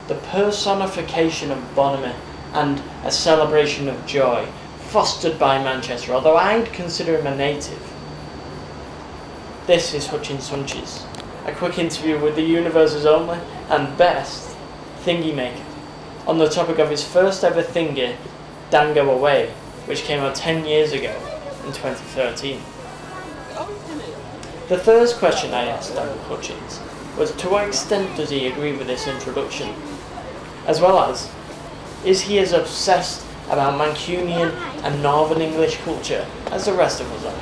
the personification of bonhomie and a celebration of joy, fostered by Manchester, although I'd consider him a native. This is Hutching's Hunches, a quick interview with the universe's only and best thingy maker, on the topic of his first ever thingy, Django Away, which came out 10 years ago in 2013. The first question I asked Daniel Hutchings was to what extent does he agree with this introduction, as well as, is he as obsessed about Mancunian and Northern English culture as the rest of us are?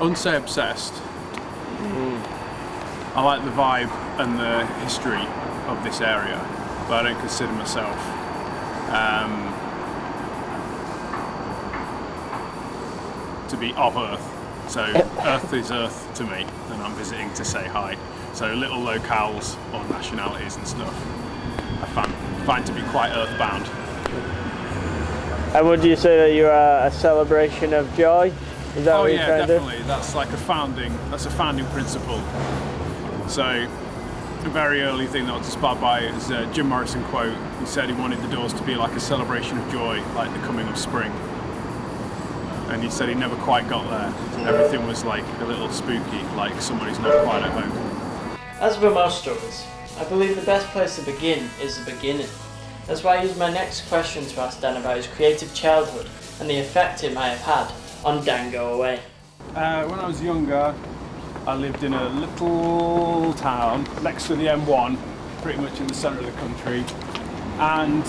Unsay obsessed. I like the vibe and the history of this area, but I don't consider myself to be of Earth. So Earth is Earth to me, and I'm visiting to say hi. So little locales or nationalities and stuff I find to be quite earthbound. And would you say that you are a celebration of joy? Is that what you're trying definitely. to do? That's like a founding principle. So a very early thing that I was inspired by is a Jim Morrison quote. He said he wanted the doors to be like a celebration of joy, like the coming of spring. And he said he never quite got there. Everything was like a little spooky, like somebody's not quite at home. As with most stories, I believe the best place to begin is the beginning. That's why I use my next question to ask Dan about his creative childhood and the effect it might have had on Django Away. When I was younger, I lived in a little town next to the M1, pretty much in the centre of the country, and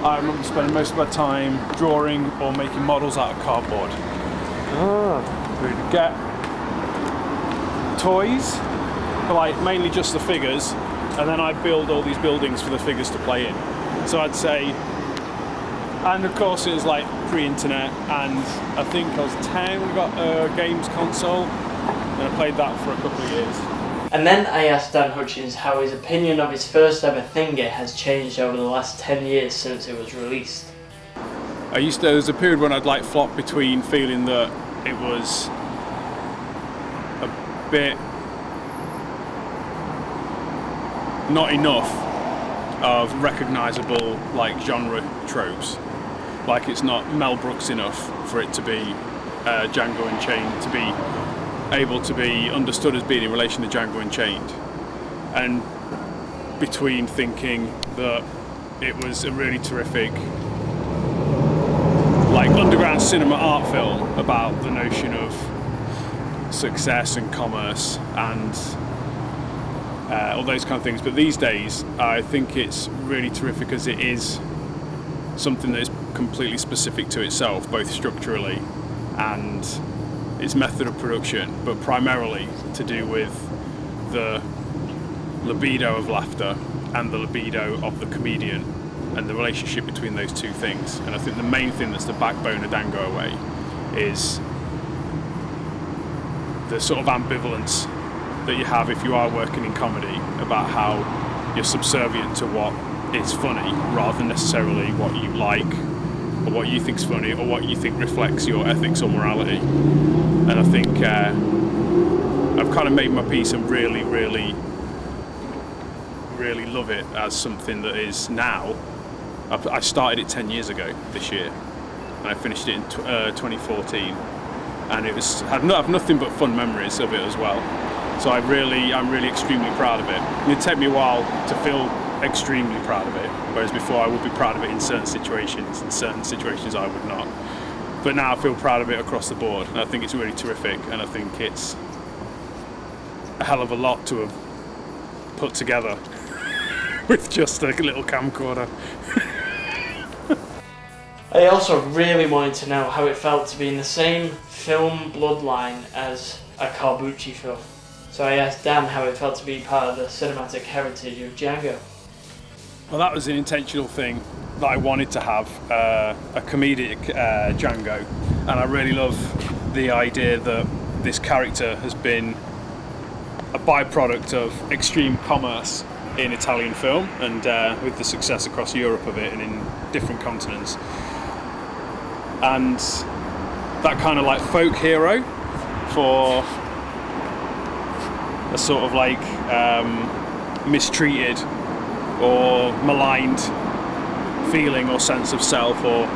I remember spending most of my time drawing or making models out of cardboard. We'd get toys, like mainly just the figures, and then I'd build all these buildings for the figures to play in. So I'd say, and of course it was like pre-internet, and I think I was 10 when we got a games console, and I played that for a couple of years. And then I asked Dan Hutchings how his opinion of his first ever thingy has changed over the last 10 years since it was released. There was a period when I'd like flop between feeling that it was a bit not enough of recognisable like genre tropes. Like it's not Mel Brooks enough for it to be Django Unchained, to be able to be understood as being in relation to Django Unchained, and between thinking that it was a really terrific like underground cinema art film about the notion of success and commerce and all those kind of things. But these days I think it's really terrific as it is something that is completely specific to itself, both structurally and its method of production, but primarily to do with the libido of laughter and the libido of the comedian and the relationship between those two things. And I think the main thing that's the backbone of Django Away is the sort of ambivalence that you have if you are working in comedy about how you're subservient to what is funny rather than necessarily what you like or what you think's funny or what you think reflects your ethics or morality. And I think I've kind of made my peace and really, really, really love it as something that is now. I started it 10 years ago this year, and I finished it in 2014, and I've nothing but fun memories of it as well. So I'm really extremely proud of it. It'd take me a while to feel extremely proud of it, whereas before I would be proud of it in certain situations, in certain situations I would not. But now I feel proud of it across the board, and I think it's really terrific, and I think it's a hell of a lot to have put together with just a little camcorder. I also really wanted to know how it felt to be in the same film bloodline as a Corbucci film. So I asked Dan how it felt to be part of the cinematic heritage of Django. Well, that was an intentional thing that I wanted to have, a comedic Django, and I really love the idea that this character has been a byproduct of extreme commerce in Italian film, and with the success across Europe of it and in different continents. And that kind of like folk hero for a sort of like mistreated or maligned feeling or sense of self or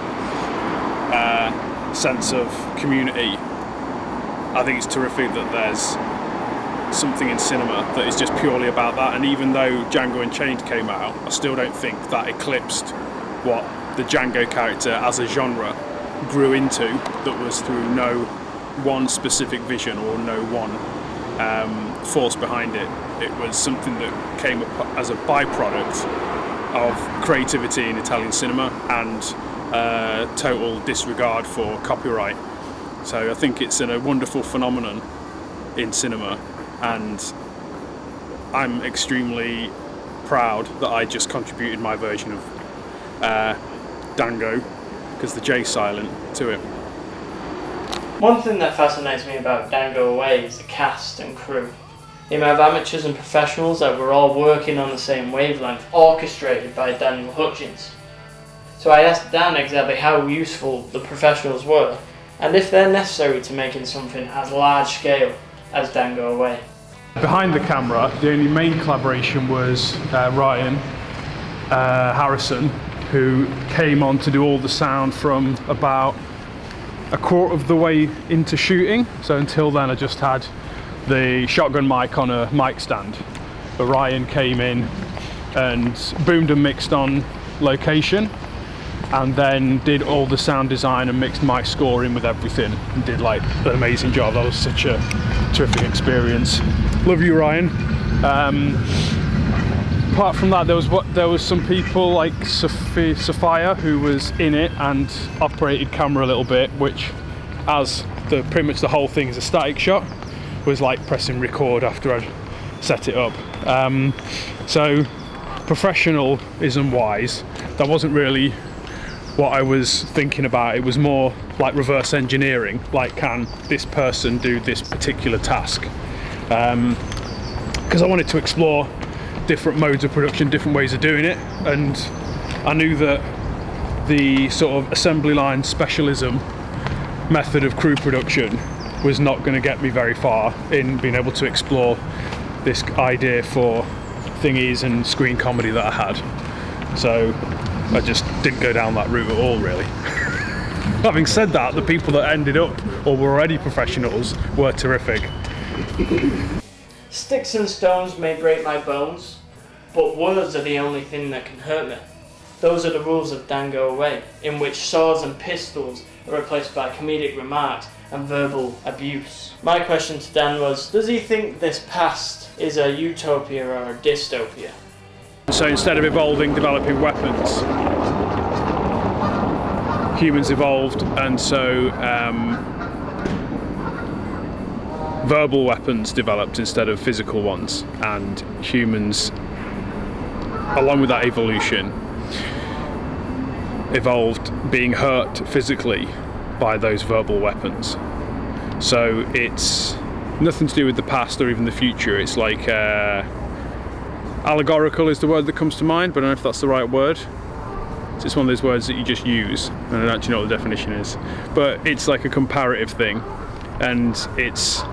sense of community. I think it's terrific that there's something in cinema that is just purely about that, and even though Django Unchained came out, I still don't think that eclipsed what the Django character as a genre grew into, that was through no one specific vision or no one force behind it. It was something that came up as a byproduct of creativity in Italian cinema and total disregard for copyright. So I think it's a wonderful phenomenon in cinema, and I'm extremely proud that I just contributed my version of Django, because the J's silent, to it. One thing that fascinates me about Django Away is the cast and crew. The amount of amateurs and professionals that were all working on the same wavelength, orchestrated by Daniel Hutchings. So I asked Dan exactly how useful the professionals were, and if they're necessary to making something as large scale as Django Away. Behind the camera, the only main collaboration was Ryan Harrison, who came on to do all the sound from about a quarter of the way into shooting. So until then I just had the shotgun mic on a mic stand. But Ryan came in and boomed and mixed on location, and then did all the sound design and mixed my score in with everything, and did like an amazing job. That was such a terrific experience. Love you, Ryan. Apart from that, there was some people like Sophia, who was in it and operated camera a little bit, which, as pretty much the whole thing is a static shot, was like pressing record after I'd set it up. So professionalism wise, that wasn't really what I was thinking about. It was more like reverse engineering, like, can this person do this particular task? Because I wanted to explore different modes of production, different ways of doing it, and I knew that the sort of assembly line specialism method of crew production was not going to get me very far in being able to explore this idea for thingies and screen comedy that I had. So I just didn't go down that route at all, really. Having said that, the people that ended up or were already professionals were terrific. Sticks and stones may break my bones, but words are the only thing that can hurt me. Those are the rules of Django Away, in which swords and pistols are replaced by comedic remarks and verbal abuse. My question to Dan was, does he think this past is a utopia or a dystopia? So instead of evolving, developing weapons, humans evolved, and so verbal weapons developed instead of physical ones, and humans, along with that evolution, evolved being hurt physically by those verbal weapons. So it's nothing to do with the past or even the future. It's like allegorical is the word that comes to mind, but I don't know if that's the right word. So it's one of those words that you just use, and I don't actually know what the definition is. But it's like a comparative thing, and it's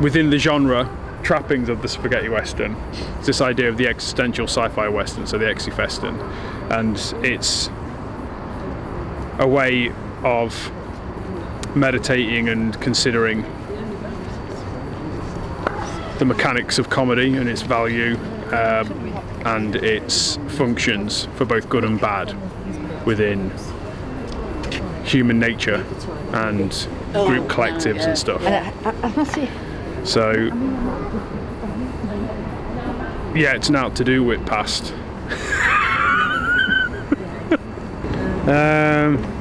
within the genre trappings of the spaghetti western. It's this idea of the existential sci-fi western, so the exifestern, and it's a way of meditating and considering the mechanics of comedy and its value and its functions for both good and bad within human nature and group collectives and stuff. So yeah, it's not to do with past.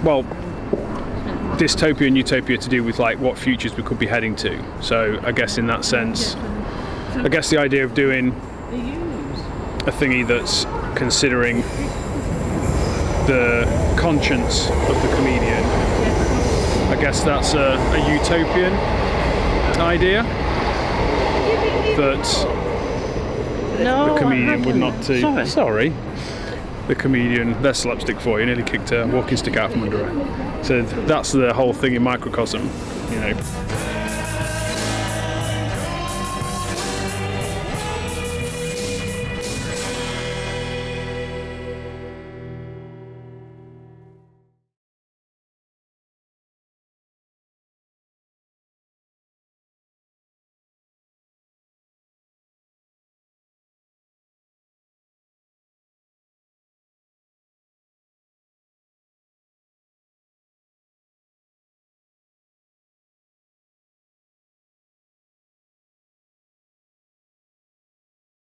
Well, dystopia and utopia to do with like what futures we could be heading to. So I guess in that sense, I guess the idea of doing a thingy that's considering the conscience of the comedian, I guess that's a utopian idea that the comedian would not do. Sorry. The comedian, there's slapstick for you, nearly kicked a walking stick out from under her. So that's the whole thing in microcosm, you know.